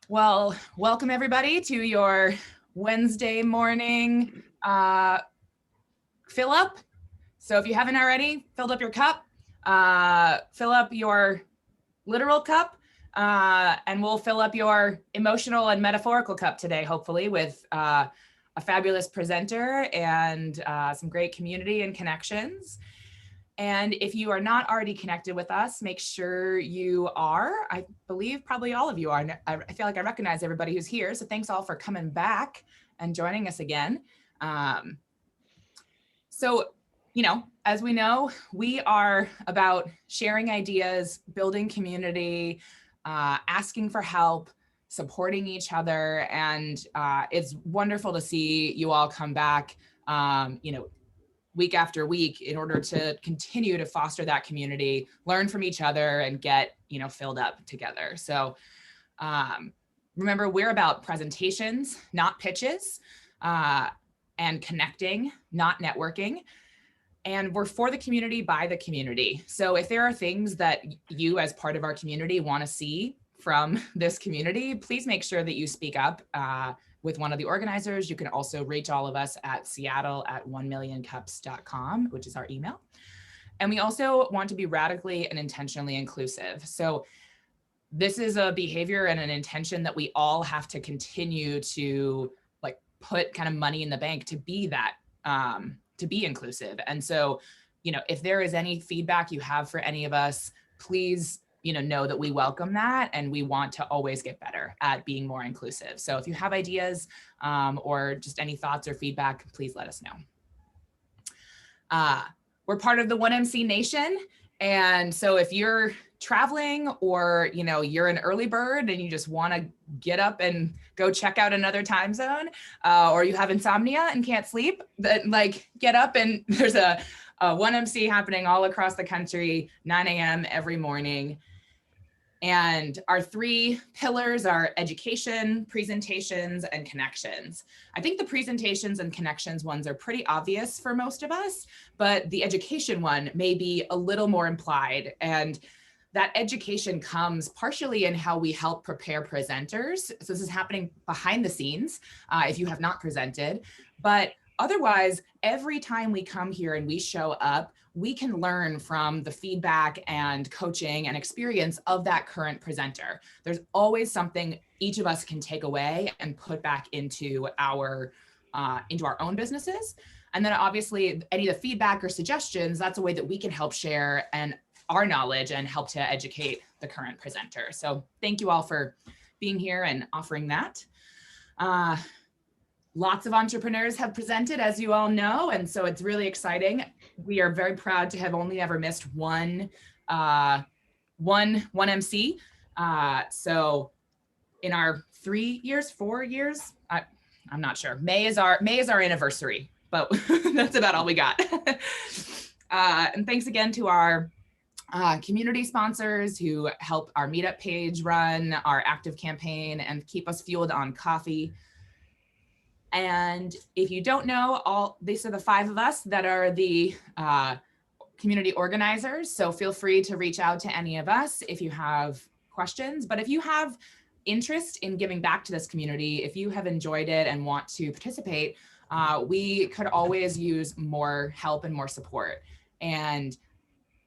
Well, welcome everybody to your Wednesday morning fill up. So if you haven't already filled up your cup, fill up your literal cup, and we'll fill up your emotional and metaphorical cup today, hopefully with a fabulous presenter and some great community and connections. And if you are not already connected with us, make sure you are. I believe probably all of you are. I feel like I recognize everybody who's here. So thanks all for coming back and joining us again. So, as we know, we are about sharing ideas, building community, asking for help, supporting each other. And it's wonderful to see you all come back, week after week in order to continue to foster that community, learn from each other, and get, filled up together. So remember, we're about presentations, not pitches, and connecting, not networking. And we're for the community, by the community. So if there are things that you as part of our community want to see from this community, please make sure that you speak up with one of the organizers. You can also reach all of us at seattle@1millioncups.com, which is our email. And we also want to be radically and intentionally inclusive. So this is a behavior and an intention that we all have to continue to put kind of money in the bank to be that, to be inclusive. And so, if there is any feedback you have for any of us, please, know that we welcome that, and we want to always get better at being more inclusive. So if you have ideas or just any thoughts or feedback, please let us know. We're part of the 1MC Nation. And so if you're traveling or, you're an early bird and you just want to get up and go check out another time zone, or you have insomnia and can't sleep, then get up, and there's a 1MC happening all across the country, 9 a.m. every morning. And our three pillars are education, presentations, and connections. I think the presentations and connections ones are pretty obvious for most of us, but the education one may be a little more implied. And that education comes partially in how we help prepare presenters. So this is happening behind the scenes if you have not presented. But otherwise, every time we come here and we show up, we can learn from the feedback and coaching and experience of that current presenter. There's always something each of us can take away and put back into our own businesses. And then obviously any of the feedback or suggestions, that's a way that we can help share and our knowledge and help to educate the current presenter. So thank you all for being here and offering that. Lots of entrepreneurs have presented, as you all know, and so it's really exciting. We are very proud to have only ever missed one MC. So in our 4 years, I'm not sure. May is our anniversary, but that's about all we got. And thanks again to our community sponsors who help our meetup page run, our active campaign, and keep us fueled on coffee. And if you don't know, these are the 5 of us that are the community organizers. So feel free to reach out to any of us if you have questions. But if you have interest in giving back to this community, if you have enjoyed it and want to participate, we could always use more help and more support. And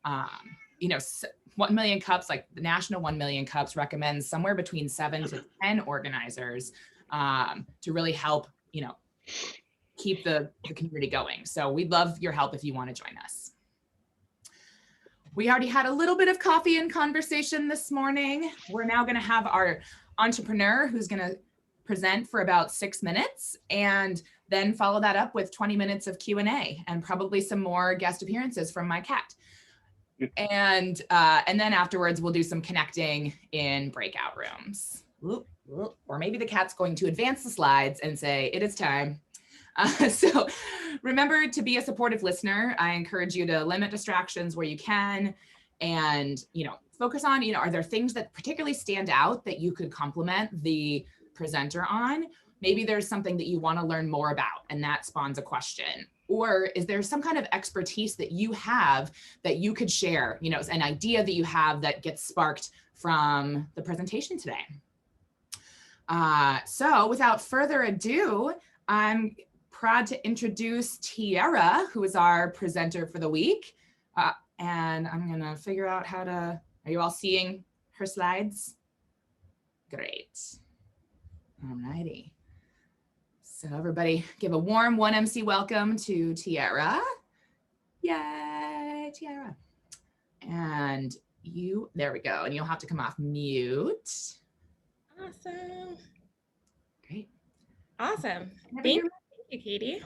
1 Million Cups, like the National 1 Million Cups, recommends somewhere between 7 to 10 organizers to really help keep the community going. So we'd love your help if you want to join us. We already had a little bit of coffee and conversation this morning. We're now going to have our entrepreneur who's going to present for about 6 minutes, and then follow that up with 20 minutes of Q&A and probably some more guest appearances from my cat. And then afterwards, we'll do some connecting in breakout rooms. Or maybe the cat's going to advance the slides and say, it is time. So remember to be a supportive listener. I encourage you to limit distractions where you can, and, focus on, are there things that particularly stand out that you could compliment the presenter on? Maybe there's something that you want to learn more about, and that spawns a question. Or is there some kind of expertise that you have that you could share, an idea that you have that gets sparked from the presentation today? So without further ado, I'm proud to introduce Tiara, who is our presenter for the week. And I'm gonna figure out how to, are you all seeing her slides? Great. All righty. So everybody give a warm 1MC welcome to Tiara. Yay, Tiara. And you, there we go. And you'll have to come off mute. Awesome. Great. Awesome. Thank you, Katie.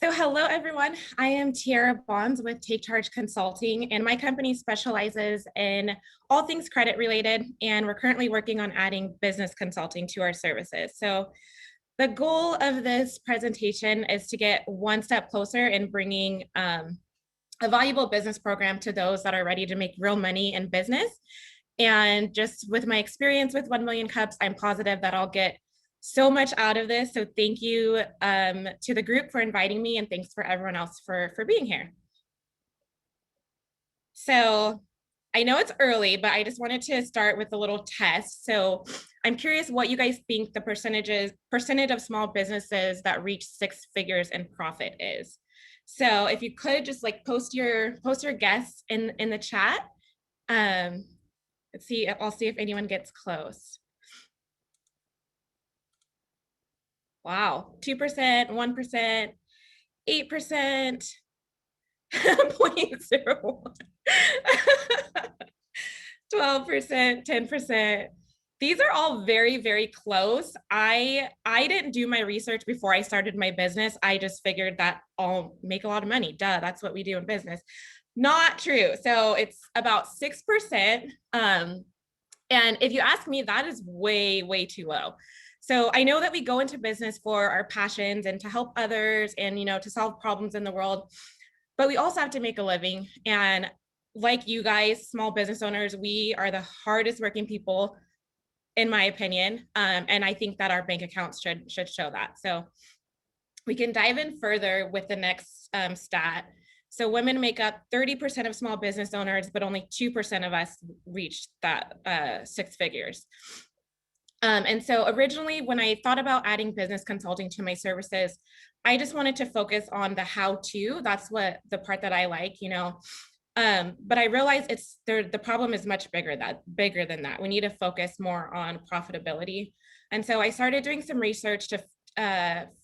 So hello, everyone. I am Tiara Bonds with Take Charge Consulting, and my company specializes in all things credit related, and we're currently working on adding business consulting to our services. So the goal of this presentation is to get one step closer in bringing a valuable business program to those that are ready to make real money in business. And just with my experience with 1 Million Cups, I'm positive that I'll get so much out of this. So thank you to the group for inviting me, and thanks for everyone else for being here. So I know it's early, but I just wanted to start with a little test. So I'm curious what you guys think the percentage of small businesses that reach 6 figures in profit is. So if you could just like post your guess in the chat. Let's see, I'll see if anyone gets close. Wow, 2%, 1%, 8%, 0.01, 12%, 10%. These are all very, very close. I didn't do my research before I started my business. I just figured that I'll make a lot of money. Duh, that's what we do in business. Not true. So it's about 6%. And if you ask me, that is way, way too low. So I know that we go into business for our passions and to help others and, to solve problems in the world, but we also have to make a living. And like you guys, small business owners, we are the hardest working people, in my opinion. And I think that our bank accounts should show that. So we can dive in further with the next stat. So women make up 30% of small business owners, but only 2% of us reach that 6 figures. And so originally, when I thought about adding business consulting to my services, I just wanted to focus on the how-to. That's what the part that I like, but I realized the problem is much bigger than that. We need to focus more on profitability. And so I started doing some research to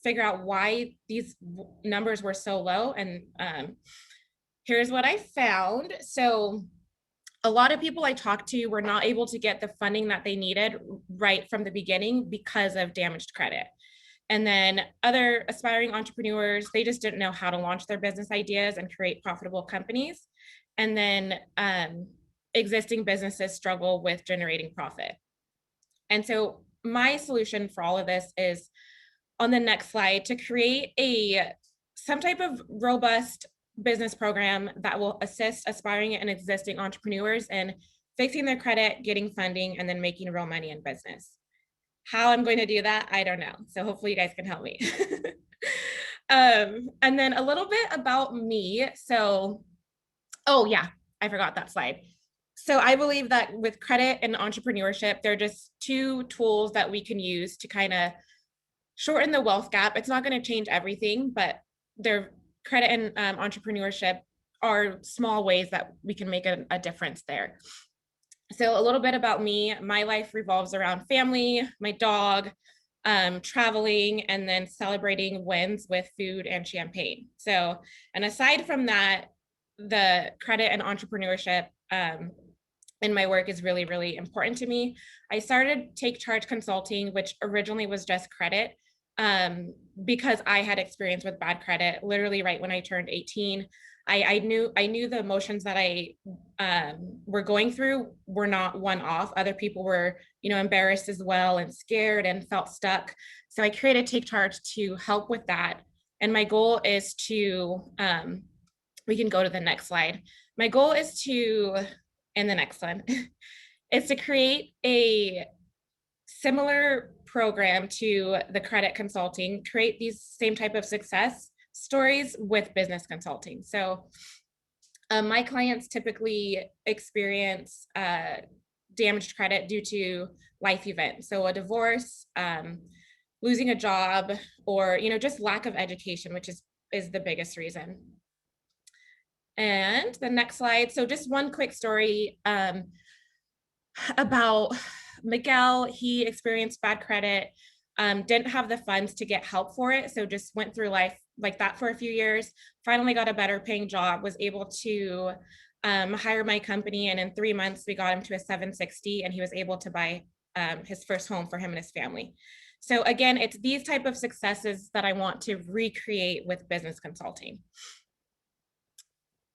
figure out why these numbers were so low. And here's what I found. So a lot of people I talked to were not able to get the funding that they needed right from the beginning because of damaged credit. And then other aspiring entrepreneurs, they just didn't know how to launch their business ideas and create profitable companies. And then existing businesses struggle with generating profit. And so my solution for all of this is on the next slide to create some type of robust business program that will assist aspiring and existing entrepreneurs in fixing their credit, getting funding, and then making real money in business. How I'm going to do that, I don't know. So hopefully you guys can help me. And then a little bit about me. So, oh yeah, I forgot that slide. So I believe that with credit and entrepreneurship, they're just 2 tools that we can use to kind of shorten the wealth gap. It's not going to change everything, but credit and entrepreneurship are small ways that we can make a difference there. So a little bit about me. My life revolves around family, my dog, traveling, and then celebrating wins with food and champagne. So, and aside from that, the credit and entrepreneurship in my work is really, really important to me. I started Take Charge Consulting, which originally was just credit, because I had experience with bad credit literally right when I turned 18. I knew the emotions that I were going through were not one-off. Other people were, embarrassed as well and scared and felt stuck. So I created Take Charge to help with that. And my goal is to, we can go to the next slide. My goal is to, in the next one, is to create a similar program to the credit consulting, create these same type of success stories with business consulting. So my clients typically experience damaged credit due to life events. So a divorce, losing a job, or, just lack of education, which is the biggest reason. And the next slide. So just one quick story about Miguel. He experienced bad credit, didn't have the funds to get help for it. So just went through life like that for a few years, finally got a better paying job, was able to hire my company. And in 3 months, we got him to a 760 and he was able to buy his first home for him and his family. So again, it's these type of successes that I want to recreate with business consulting.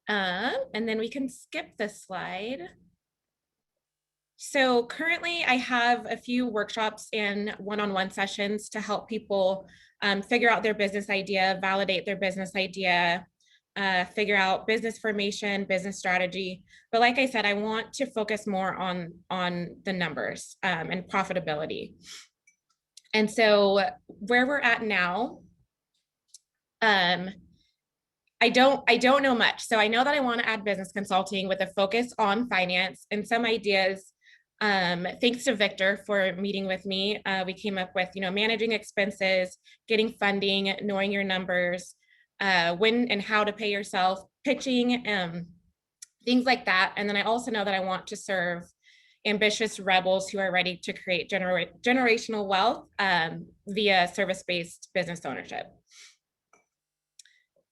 And then we can skip this slide. So currently I have a few workshops and one-on-one sessions to help people figure out their business idea, validate their business idea, figure out business formation, business strategy. But like I said, I want to focus more on the numbers and profitability. And so where we're at now, I don't know much. So I know that I want to add business consulting with a focus on finance and some ideas. Thanks to Victor for meeting with me. We came up with, managing expenses, getting funding, knowing your numbers, when and how to pay yourself, pitching, things like that. And then I also know that I want to serve ambitious rebels who are ready to create generational wealth via service-based business ownership.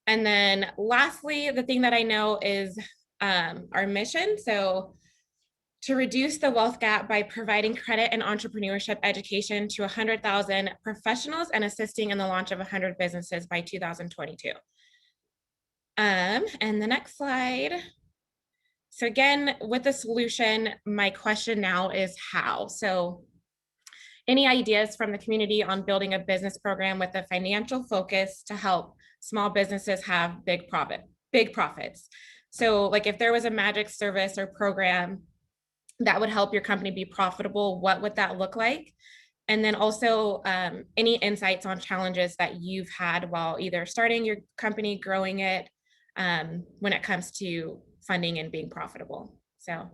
And then lastly, the thing that I know is our mission. So to reduce the wealth gap by providing credit and entrepreneurship education to 100,000 professionals and assisting in the launch of 100 businesses by 2022. And the next slide. So again, with the solution, my question now is how? So any ideas from the community on building a business program with a financial focus to help small businesses have big profits? So like if there was a magic service or program that would help your company be profitable, what would that look like? And then also any insights on challenges that you've had while either starting your company, growing it, when it comes to funding and being profitable. So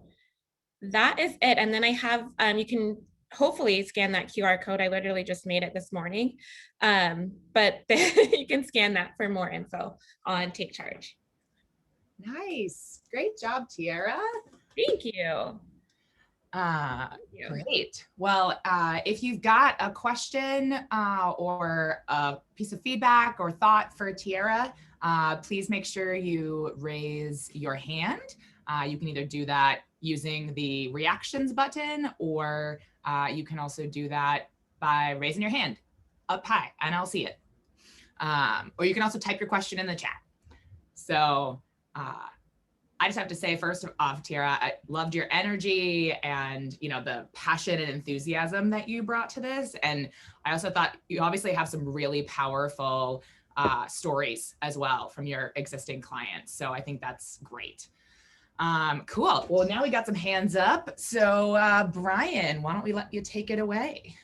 that is it. And then I have, you can hopefully scan that QR code. I literally just made it this morning, but you can scan that for more info on Take Charge. Nice. Great job, Tiara. Thank you. Great. Well, if you've got a question or a piece of feedback or thought for Tiara, please make sure you raise your hand. You can either do that using the reactions button, or you can also do that by raising your hand up high and I'll see it. Or you can also type your question in the chat. So I just have to say, first off, Tiara, I loved your energy and, the passion and enthusiasm that you brought to this. And I also thought you obviously have some really powerful stories as well from your existing clients. So I think that's great. Cool. Well, now we got some hands up. So Brian, why don't we let you take it away?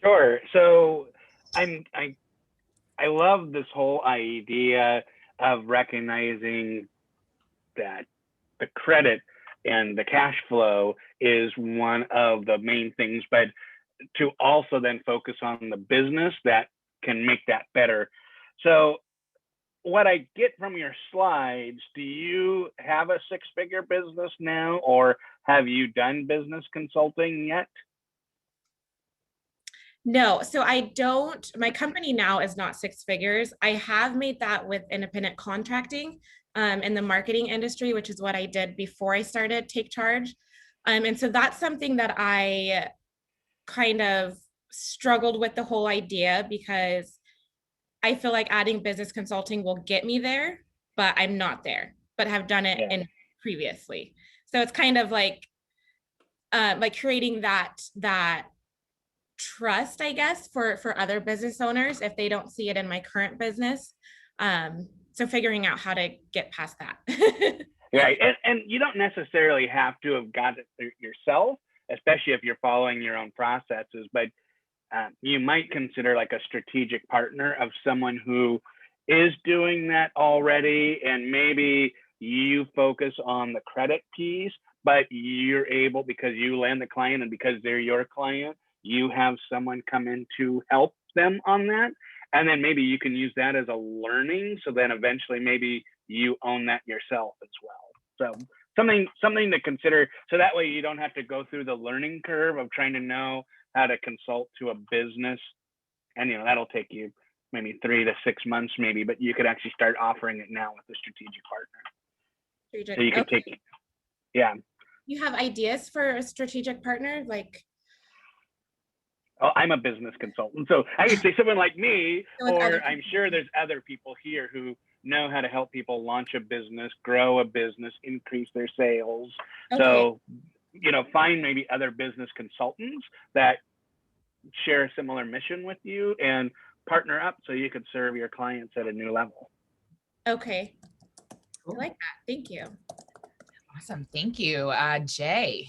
Sure. So I love this whole idea of recognizing that the credit and the cash flow is one of the main things, but to also then focus on the business that can make that better. So what I get from your slides, do you have a six-figure business now, or have you done business consulting yet? No, so I don't. My company now is not six figures. I have made that with independent contracting in the marketing industry, which is what I did before I started Take Charge. And so that's something that I kind of struggled with the whole idea, because I feel like adding business consulting will get me there, but I'm not there, but have done it in previously. So it's kind of like creating that trust, I guess, for other business owners if they don't see it in my current business. So figuring out how to get past that. Right. And you don't necessarily have to have got it yourself, especially if you're following your own processes, but you might consider like a strategic partner of someone who is doing that already. And maybe you focus on the credit piece, but you're able, because you land the client and because they're your client, you have someone come in to help them on that. And then maybe you can use that as a learning. So then eventually maybe you own that yourself as well. So something to consider. So that way you don't have to go through the learning curve of trying to know how to consult to a business. And, you know, that'll take you maybe 3 to 6 months maybe, but you could actually start offering it now with a strategic partner. So you could take, yeah. You have ideas for a strategic partner? Like, Oh, I'm a business consultant. So I would say someone like me, With or other I'm people. sure there's other people here who know how to help people launch a business, grow a business, increase their sales. Okay. So, you know, find maybe other business consultants that share a similar mission with you and partner up so you could serve your clients at a new level. Okay. Cool. I like that. Thank you. Awesome. Thank you. Jay.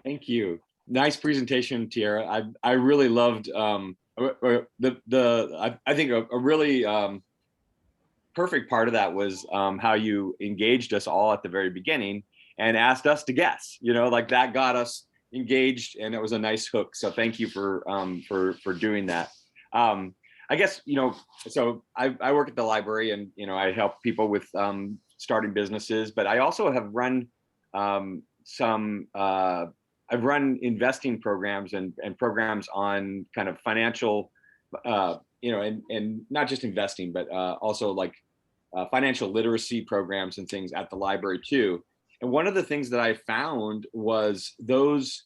Thank you. Nice presentation, Tiara. I really loved I think a really perfect part of that was how you engaged us all at the very beginning and asked us to guess. You know, like that got us engaged, and it was a nice hook. So thank you for doing that. I guess, you know, so I work at the library, and you know, I help people with starting businesses, but I also have run I've run investing programs and programs on kind of financial, you know, and not just investing, but also like financial literacy programs and things at the library too. And one of the things that I found was those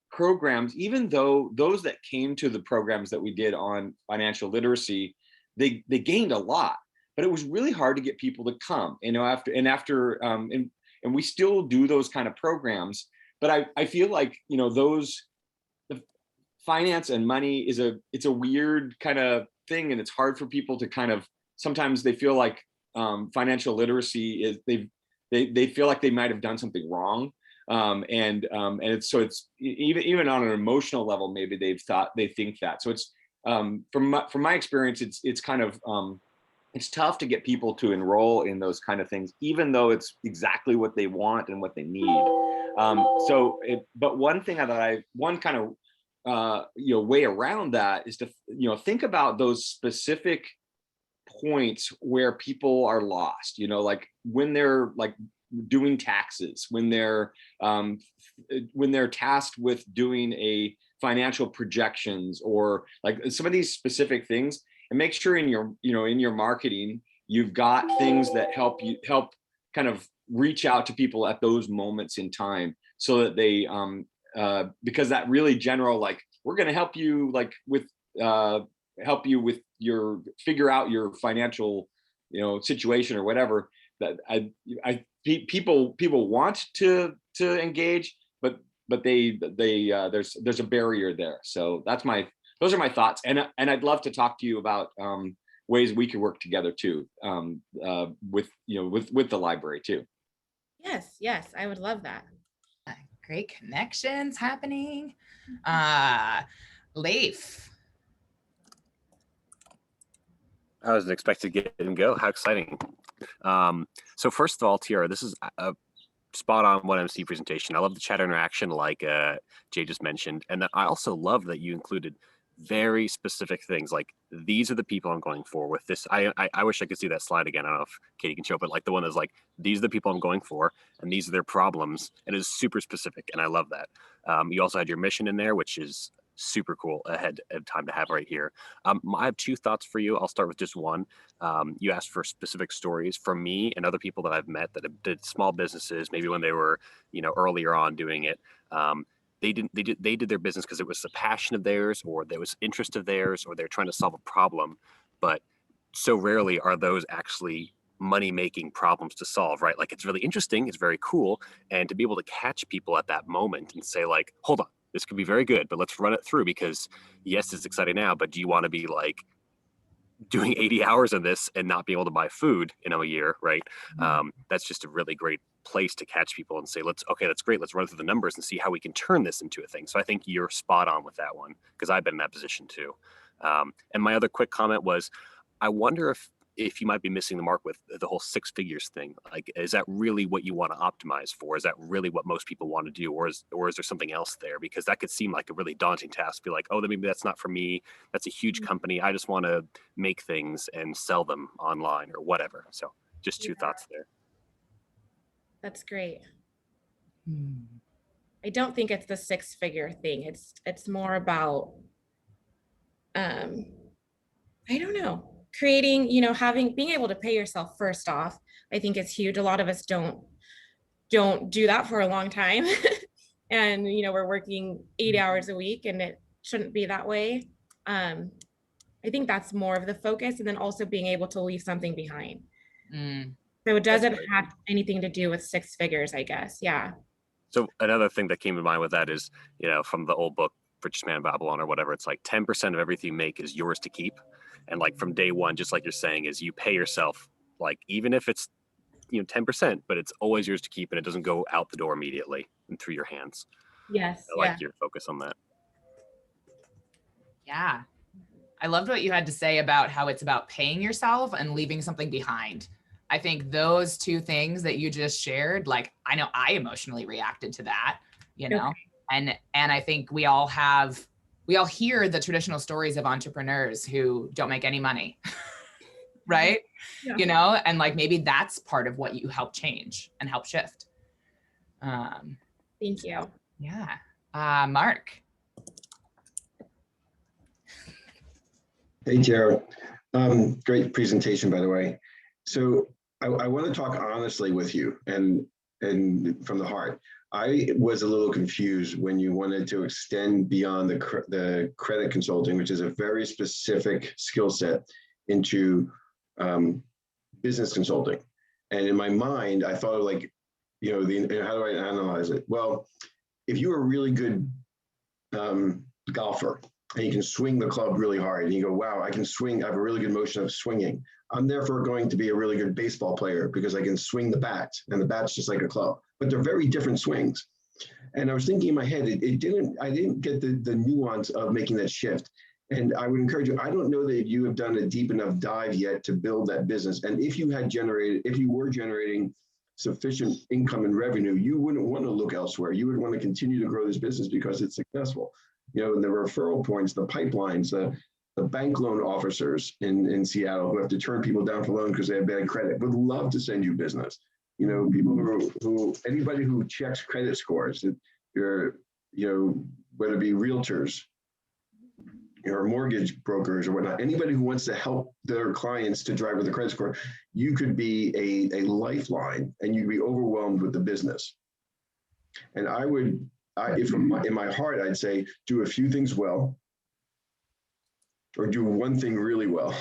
programs, even though those that came to the programs that we did on financial literacy, they gained a lot, but it was really hard to get people to come, you know, and we still do those kind of programs. But I feel like, you know, the finance and money it's a weird kind of thing, and it's hard for people to kind of, sometimes they feel like financial literacy is, they feel like they might have done something wrong. And it's even on an emotional level, maybe they think that. So it's from my experience, it's kind of it's tough to get people to enroll in those kind of things, even though it's exactly what they want and what they need. But one thing that one kind of you know, way around that is to, you know, think about those specific points where people are lost, you know, like when they're like doing taxes, when they're tasked with doing a financial projections, or like some of these specific things, and make sure in your, you know, in your marketing, you've got things that help kind of reach out to people at those moments in time, so that they because that really general, like, we're going to help you like with your figure out your financial, you know, situation or whatever, that people want to engage, but there's a barrier there. So those are my thoughts, and I'd love to talk to you about ways we could work together too, with, you know, with the library too. Yes, I would love that. Great connections happening. Leif. I wasn't expected to get and go. How exciting. So first of all, Tiara, this is a spot on 1MC presentation. I love the chat interaction, like Jay just mentioned. And then I also love that you included very specific things, like these are the people I'm going for with this. I wish I could see that slide again. I don't know if Katie can show, but like the one that's like, these are the people I'm going for, and these are their problems. And it's super specific, and I love that. You also had your mission in there, which is super cool ahead of time to have right here. I have 2 thoughts for you. I'll start with just one. You asked for specific stories from me and other people that I've met that did small businesses, maybe when they were, you know, earlier on doing it. They did their business because it was a passion of theirs, or there was interest of theirs, or they're trying to solve a problem. But so rarely are those actually money-making problems to solve, right? Like, it's really interesting, it's very cool, and to be able to catch people at that moment and say, like, hold on, this could be very good, but let's run it through, because yes, it's exciting now, but do you want to be like doing 80 hours of this and not be able to buy food in a year, right? That's just a really great place to catch people and say, okay, that's great. Let's run through the numbers and see how we can turn this into a thing. So I think you're spot on with that one, because I've been in that position too. And my other quick comment was, I wonder if if you might be missing the mark with the whole 6 figures thing. Like, is that really what you want to optimize for? Is that really what most people want to do? Or is there something else there? Because that could seem like a really daunting task. Be like, oh, then maybe that's not for me. That's a huge company. I just want to make things and sell them online or whatever. So just two thoughts there. That's great. Hmm. I don't think it's the 6-figure thing. It's more about, I don't know, creating, being able to pay yourself first off. I think it's huge. A lot of us don't do that for a long time. And, we're working 8 hours a week, and it shouldn't be that way. I think that's more of the focus, and then also being able to leave something behind. So it doesn't have anything to do with 6 figures, I guess. Yeah. So another thing that came to mind with that is, from the old book, Richest Man in Babylon or whatever, it's like 10% of everything you make is yours to keep. And like from day one, just like you're saying, is you pay yourself, like, even if it's, 10%, but it's always yours to keep, and it doesn't go out the door immediately and through your hands. Yes. I like your focus on that. Yeah. I loved what you had to say about how it's about paying yourself and leaving something behind. I think those two things that you just shared, like, I know I emotionally reacted to that, Okay. and I think we all hear the traditional stories of entrepreneurs who don't make any money, right? Yeah. And like, maybe that's part of what you help change and help shift. Thank you. Yeah. Mark. Hey, Jared. Great presentation, by the way. So I want to talk honestly with you and from the heart. I was a little confused when you wanted to extend beyond the credit consulting, which is a very specific skill set, into business consulting. And in my mind, I thought of like, how do I analyze it? Well, if you're a really good golfer, and you can swing the club really hard, and you go, wow, I can swing, I have a really good motion of swinging. I'm therefore going to be a really good baseball player because I can swing the bat, and the bat's just like a club. But they're very different swings. And I was thinking in my head, I didn't get the nuance of making that shift. And I would encourage you, I don't know that you have done a deep enough dive yet to build that business. And if you were generating sufficient income and revenue, you wouldn't want to look elsewhere. You would want to continue to grow this business because it's successful. The referral points, the pipelines, the bank loan officers in Seattle who have to turn people down for loan because they have bad credit would love to send you business. People who anybody who checks credit scores, whether it be realtors or mortgage brokers or whatnot, anybody who wants to help their clients to drive with a credit score, you could be a lifeline, and you'd be overwhelmed with the business. And in my heart, I'd say, do a few things well, or do one thing really well,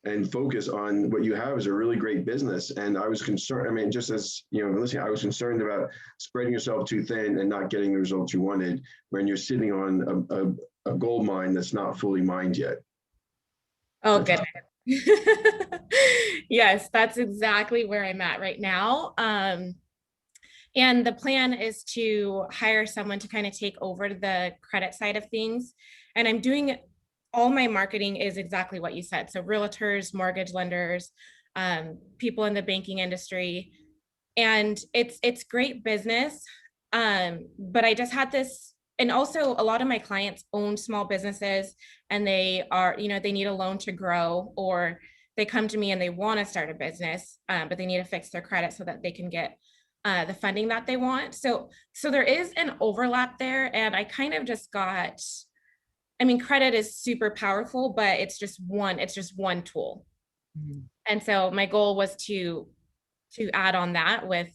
and focus on what you have is a really great business. And I was concerned, just as, listening, I was concerned about spreading yourself too thin and not getting the results you wanted when you're sitting on a gold mine that's not fully mined yet. Oh, goodness. Yes, that's exactly where I'm at right now. And the plan is to hire someone to kind of take over the credit side of things. And I'm doing all my marketing is exactly what you said. So realtors, mortgage lenders, people in the banking industry. And it's great business. But I just had this, and also a lot of my clients own small businesses, and they are, they need a loan to grow, or they come to me and they want to start a business, but they need to fix their credit so that they can get the funding that they want. So there is an overlap there. And I kind of just got, credit is super powerful, but it's just one tool. Mm-hmm. And so my goal was to add on that with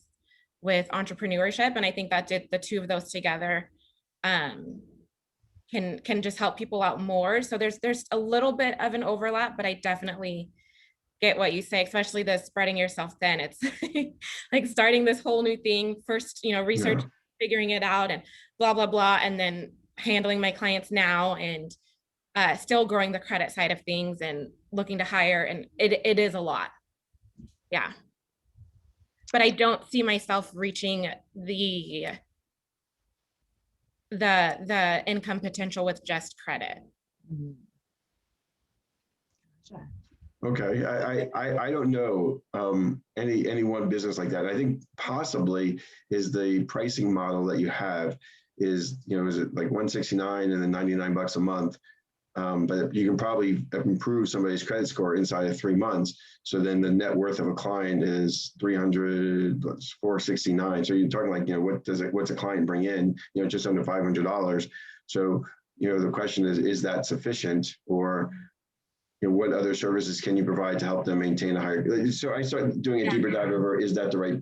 entrepreneurship. And I think that the two of those together can just help people out more. So there's a little bit of an overlap, but I definitely get what you say, especially the spreading yourself thin. It's like starting this whole new thing first, research, figuring it out, and blah, blah, blah. And then handling my clients now, and still growing the credit side of things and looking to hire. And it is a lot. Yeah. But I don't see myself reaching the income potential with just credit. Well, Okay, I don't know any one business like that. I think possibly is the pricing model that you have is, you know, is it like 169 and then 99 bucks a month? But you can probably improve somebody's credit score inside of 3 months. So then the net worth of a client is 300, 469. So you're talking like, you know, what's a client bring in, you know, just under $500. So, you know, the question is that sufficient, or, you know, what other services can you provide to help them maintain a higher? So I started doing a deeper dive over, is that the right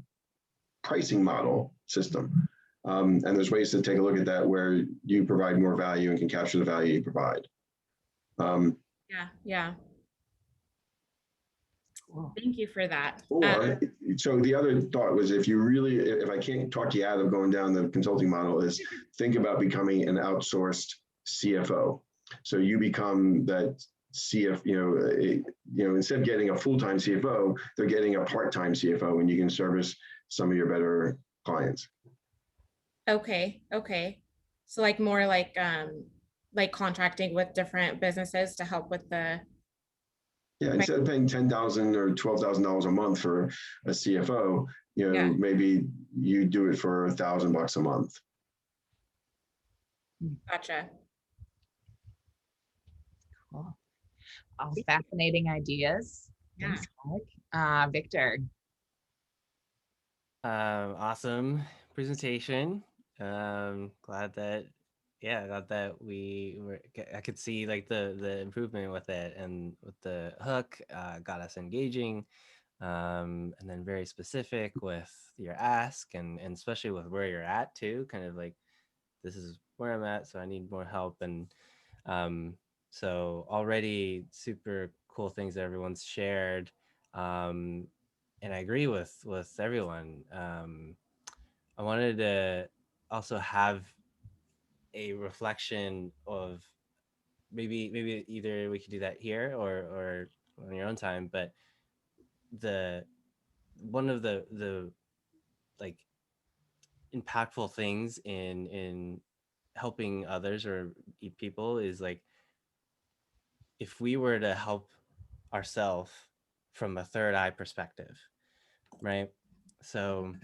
pricing model system? And there's ways to take a look at that where you provide more value and can capture the value you provide. Yeah. Cool. Thank you for that. Or, so the other thought was, if I can't talk you out of going down the consulting model, is think about becoming an outsourced CFO. So you become that instead of getting a full-time CFO, they're getting a part-time CFO, and you can service some of your better clients. Okay. So like more like contracting with different businesses to help with the. Yeah, instead of paying $10,000 or $12,000 a month for a CFO, you know, maybe you do it for $1,000 a month. Gotcha. Cool. All fascinating ideas. Yeah. Thanks, Mike. Victor. Awesome presentation. Glad that I could see like the improvement with it, and with the hook got us engaging, and then very specific with your ask, and especially with where you're at too, kind of like, this is where I'm at, so I need more help. And so already super cool things that everyone's shared. And I agree with everyone. I wanted to also have a reflection of, maybe either we could do that here or on your own time, but one of the like impactful things in helping others or people is like, if we were to help ourselves from a third eye perspective, right? So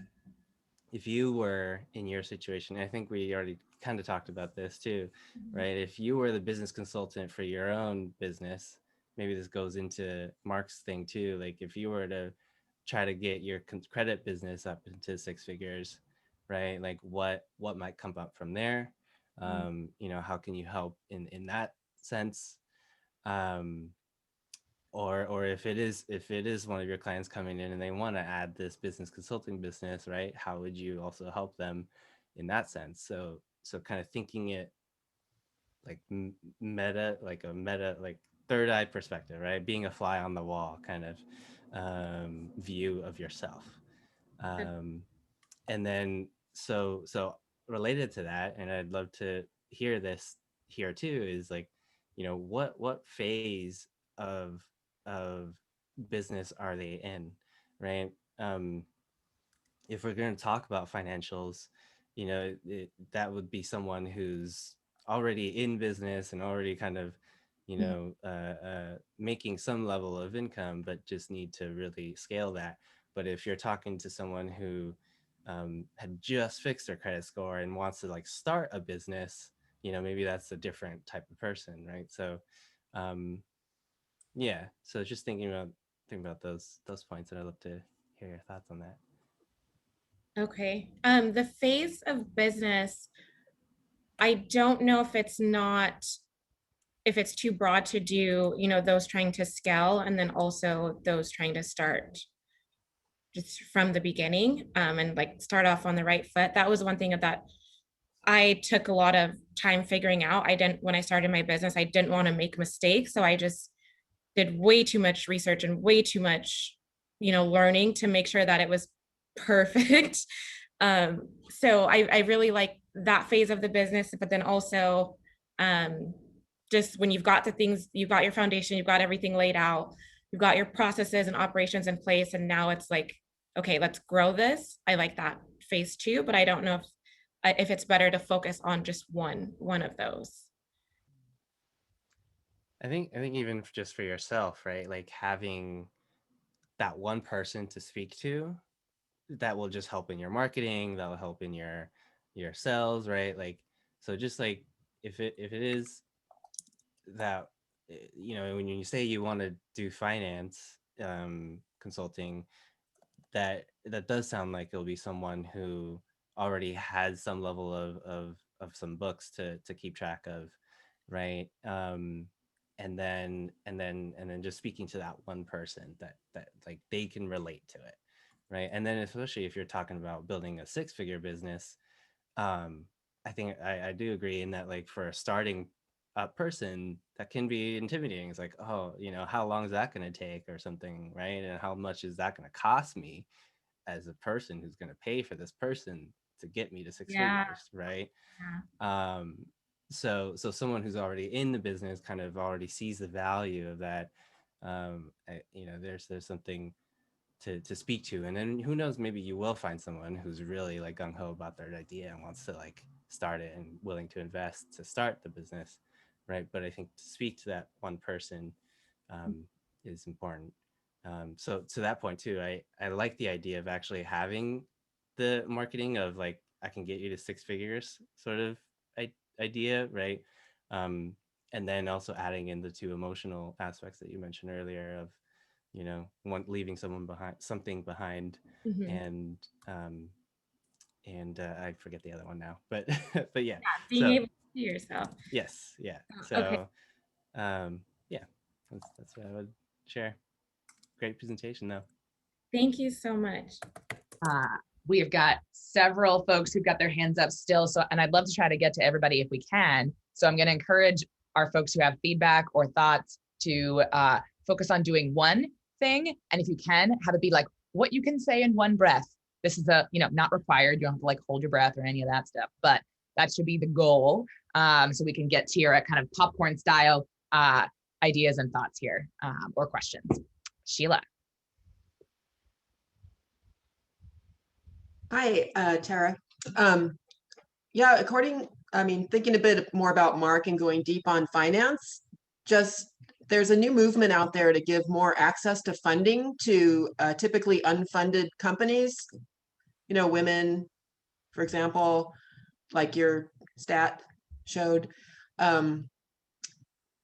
if you were in your situation, I think we already kind of talked about this too, right? If you were the business consultant for your own business, maybe this goes into Mark's thing too. Like, if you were to try to get your credit business up into 6 figures, right? Like what might come up from there? You know, how can you help in that sense? Or if it is one of your clients coming in and they want to add this business consulting business, right? How would you also help them in that sense? So kind of thinking it like meta, like third eye perspective, right? Being a fly on the wall kind of view of yourself. And then so related to that, and I'd love to hear this here too, is like, you know, what phase of business are they in, right? If we're going to talk about financials, you know, that would be someone who's already in business and already kind of, you know, making some level of income, but just need to really scale that. But if you're talking to someone who had just fixed their credit score and wants to like start a business, you know, maybe that's a different type of person, right? So yeah, so just thinking about those points, and I'd love to hear your thoughts on that. Okay. The phase of business, I don't know if it's too broad to do, you know, those trying to scale, and then also those trying to start just from the beginning, and like start off on the right foot. That was one thing that I took a lot of time figuring out. When I started my business, I didn't want to make mistakes. So I just did way too much research and way too much, you know, learning to make sure that it was perfect. So I really like that phase of the business, but then also just when you've got the things, you've got your foundation, you've got everything laid out, you've got your processes and operations in place, and now it's like, okay, let's grow this. I like that phase 2, but I don't know if it's better to focus on just one of those. I think even just for yourself, right? Like having that one person to speak to that will just help in your marketing, that will help in your sales, right? Like, so just like if it is that, you know, when you say you want to do finance consulting, that does sound like it'll be someone who already has some level of some books to keep track of, right? And then just speaking to that one person that like they can relate to it, right? And then especially if you're talking about building a six-figure business, I think I do agree in that, like, for a starting person, that can be intimidating. It's like, oh, you know, how long is that going to take or something, right? And how much is that going to cost me as a person who's going to pay for this person to get me to six Yeah. figures, right? Yeah. So someone who's already in the business kind of already sees the value of that. You know, there's something to speak to, and then who knows, maybe you will find someone who's really like gung-ho about their idea and wants to like start it and willing to invest to start the business, right? But I think to speak to that one person is important. So to that point too, I like the idea of actually having the marketing of like, I can get you to six figures sort of idea, right? And then also adding in the two emotional aspects that you mentioned earlier of, you know, leaving something behind, Mhm. and I forget the other one now, but but yeah. Yeah, being So able to see yourself. yes, yeah. Okay. So yeah, that's what I would share. Great presentation though. Thank you so much. We have got several folks who've got their hands up still. So, and I'd love to try to get to everybody if we can. So I'm going to encourage our folks who have feedback or thoughts to focus on doing one thing. And if you can, have it be like what you can say in one breath. This is not required. You don't have to like hold your breath or any of that stuff, but that should be the goal. So we can get to your kind of popcorn style ideas and thoughts here or questions. Sheila. Hi, Tara. Yeah, thinking a bit more about Mark and going deep on finance, there's a new movement out there to give more access to funding to typically unfunded companies, you know, women, for example, like your stat showed.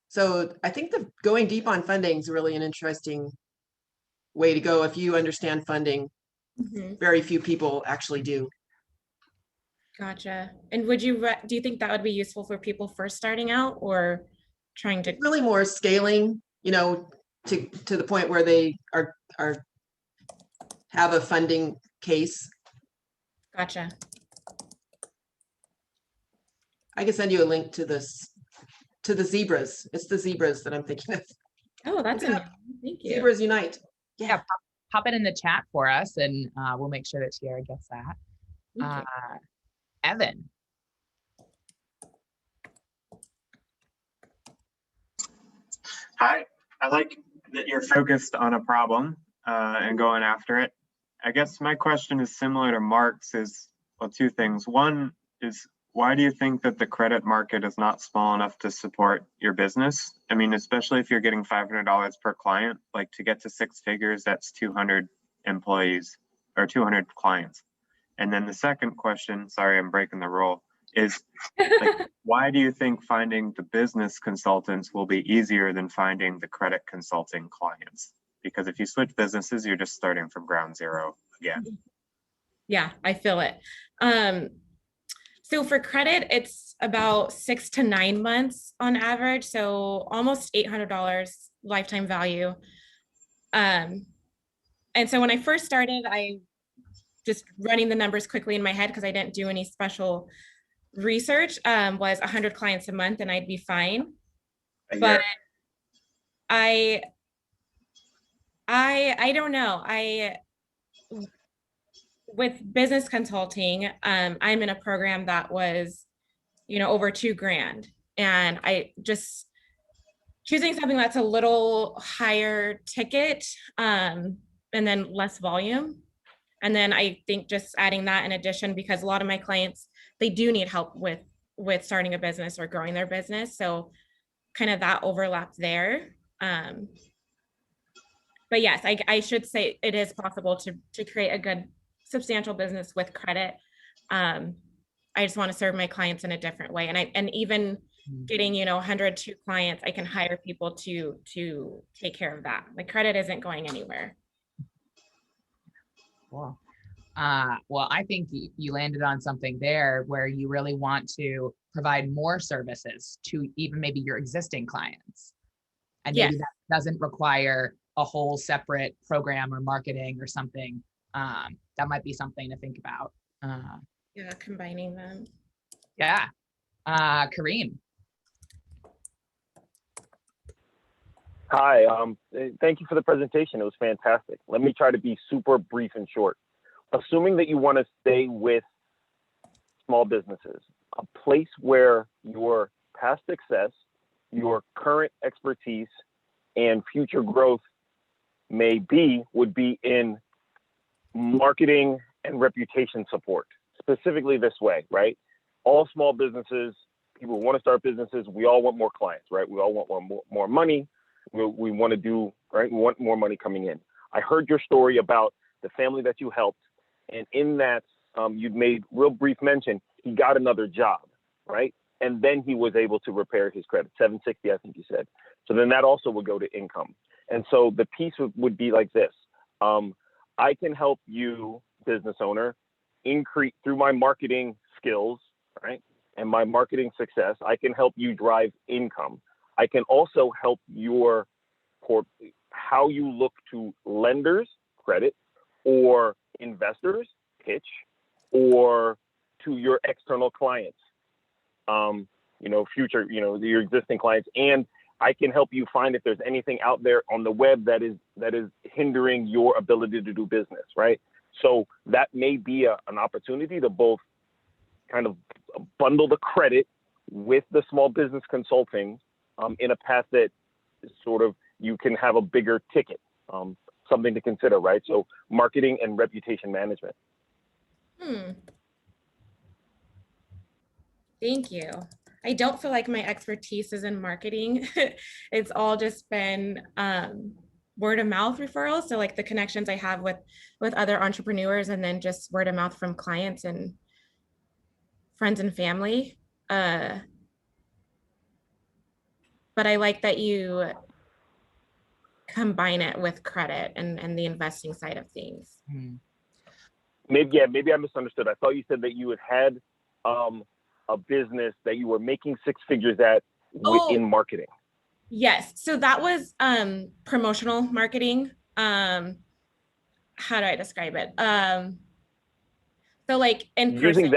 So I think the going deep on funding is really an interesting way to go if you understand funding. Mhm. Very few people actually do. Gotcha. And do you think that would be useful for people first starting out or trying to? It's really more scaling, you know, to the point where they are have a funding case. Gotcha. I can send you a link to the zebras. It's the zebras that I'm thinking of. Oh, that's Look it up. amazing. Thank you. Zebras Unite. Yeah, pop it in the chat for us, and we'll make sure that Tiara gets that. Thank you. Evan. Hi, I like that you're focused on a problem and going after it. I guess my question is similar to Mark's well, two things. One is, why do you think that the credit market is not small enough to support your business? I mean, especially if you're getting $500 per client, like to get to six figures, that's 200 employees or 200 clients. And then the second question, sorry, I'm breaking the rule, is like, why do you think finding the business consultants will be easier than finding the credit consulting clients? Because if you switch businesses, you're just starting from ground zero again. Yeah, I feel it. So for credit, it's about 6 to 9 months on average. So almost $800 lifetime value. And so when I first started, I just running the numbers quickly in my head because I didn't do any special research, was 100 clients a month and I'd be fine. But I don't know. With business consulting, I'm in a program that was, over $2,000, and I just choosing something that's a little higher ticket, and then less volume. And then I think just adding that in addition, because a lot of my clients, they do need help with starting a business or growing their business. So kind of that overlap there. But yes, I should say it is possible to create a good substantial business with credit. I just want to serve my clients in a different way. And even getting, 102 clients, I can hire people to take care of that. My credit isn't going anywhere. Cool. Well, I think you landed on something there where you really want to provide more services to even maybe your existing clients. And maybe that doesn't require a whole separate program or marketing or something. That might be something to think about. Yeah, combining them. Yeah. Kareem. Hi, thank you for the presentation. It was fantastic. Let me try to be super brief and short. Assuming that you want to stay with small businesses, a place where your past success, your current expertise, and future growth would be in marketing and reputation support, specifically this way, right? All small businesses, people who want to start businesses, we all want more clients, right? We all want more money. We want to do, right? We want more money coming in. I heard your story about the family that you helped, and in that, you'd made real brief mention, he got another job, right? And then he was able to repair his credit, 760, I think you said. So then that also would go to income. And so the piece would be like this. I can help you, business owner, increase through my marketing skills, right? And my marketing success, I can help you drive income. I can also help how you look to lenders, credit, or investors, pitch, or to your external clients, future, your existing clients. And I can help you find if there's anything out there on the web that is hindering your ability to do business, right? So that may be an opportunity to both kind of bundle the credit with the small business consulting in a path that sort of you can have a bigger ticket, something to consider, right? So marketing and reputation management. Thank you. I don't feel like my expertise is in marketing. It's all just been word of mouth referrals. So like the connections I have with other entrepreneurs, and then just word of mouth from clients and friends and family. But I like that you combine it with credit and the investing side of things. Maybe I misunderstood. I thought you said that you had a business that you were making six figures at in marketing. Yes. So that was promotional marketing. How do I describe it? So like in person. Using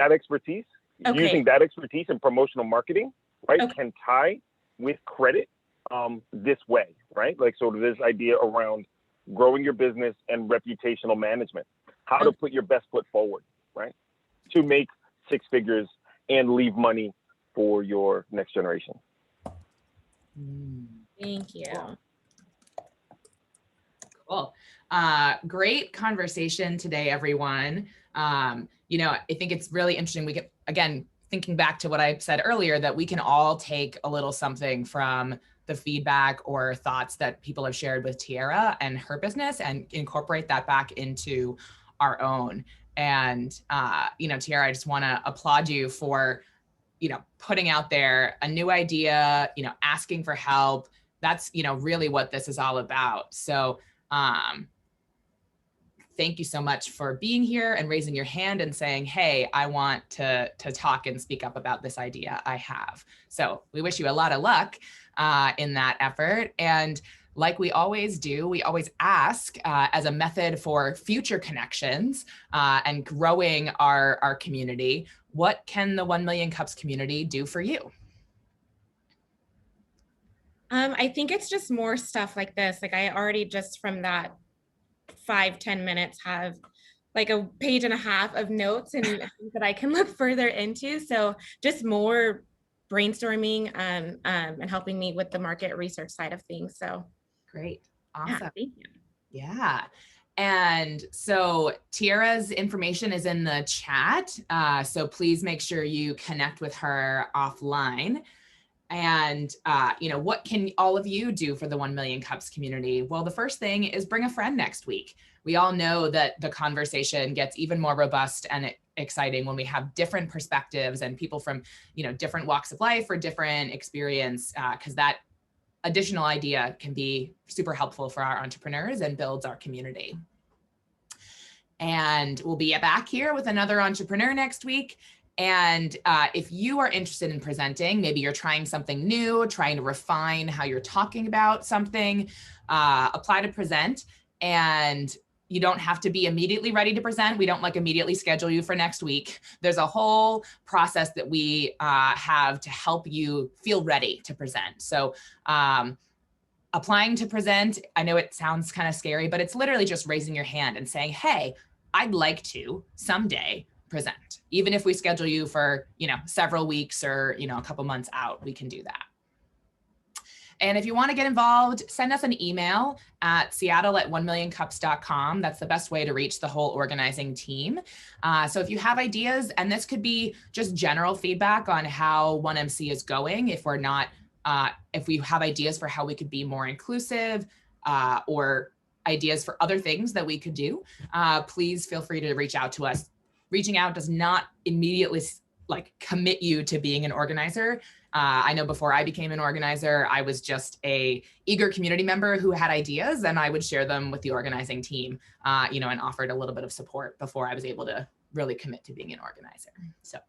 that expertise in promotional marketing, right, can tie with credit this way, right? Like sort of this idea around growing your business and reputational management, how to put your best foot forward, right, to make six figures and leave money for your next generation. Thank you. Cool. Great conversation today, everyone. I think it's really interesting. We can, again, thinking back to what I said earlier, that we can all take a little something from the feedback or thoughts that people have shared with Tiara and her business and incorporate that back into our own. And, Tiara, I just want to applaud you for, putting out there a new idea, asking for help. That's, really what this is all about. So, thank you so much for being here and raising your hand and saying, hey, I want to talk and speak up about this idea I have. So we wish you a lot of luck in that effort. And like we always do, we always ask as a method for future connections and growing our community, what can the 1 Million Cups community do for you? I think it's just more stuff like this. Like I already just from that 5-10 minutes have like a page and a half of notes and things that I can look further into. So just more brainstorming and helping me with the market research side of things. So great. Awesome. Yeah, thank you. Yeah. And so Tiara's information is in the chat. So please make sure you connect with her offline. And, what can all of you do for the 1 Million Cups community? Well, the first thing is bring a friend next week. We all know that the conversation gets even more robust and exciting when we have different perspectives and people from, different walks of life or different experience, because that additional idea can be super helpful for our entrepreneurs and builds our community. And we'll be back here with another entrepreneur next week. And if you are interested in presenting, maybe you're trying something new, trying to refine how you're talking about something, apply to present. And you don't have to be immediately ready to present. We don't immediately schedule you for next week. There's a whole process that we have to help you feel ready to present. So applying to present, I know it sounds kind of scary, but it's literally just raising your hand and saying, hey, I'd like to someday present. Even if we schedule you for, several weeks or, a couple months out, we can do that. And if you want to get involved, send us an email at seattle@1millioncups.com. That's the best way to reach the whole organizing team. So if you have ideas, and this could be just general feedback on how 1MC is going, if we have ideas for how we could be more inclusive, or ideas for other things that we could do, please feel free to reach out to us. Reaching out does not immediately commit you to being an organizer. I know before I became an organizer, I was just a eager community member who had ideas, and I would share them with the organizing team, and offered a little bit of support before I was able to really commit to being an organizer. So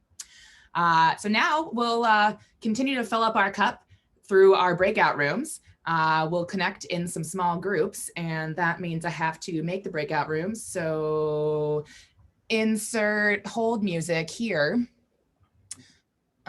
now we'll continue to fill up our cup through our breakout rooms. We'll connect in some small groups, and that means I have to make the breakout rooms. So insert hold music here.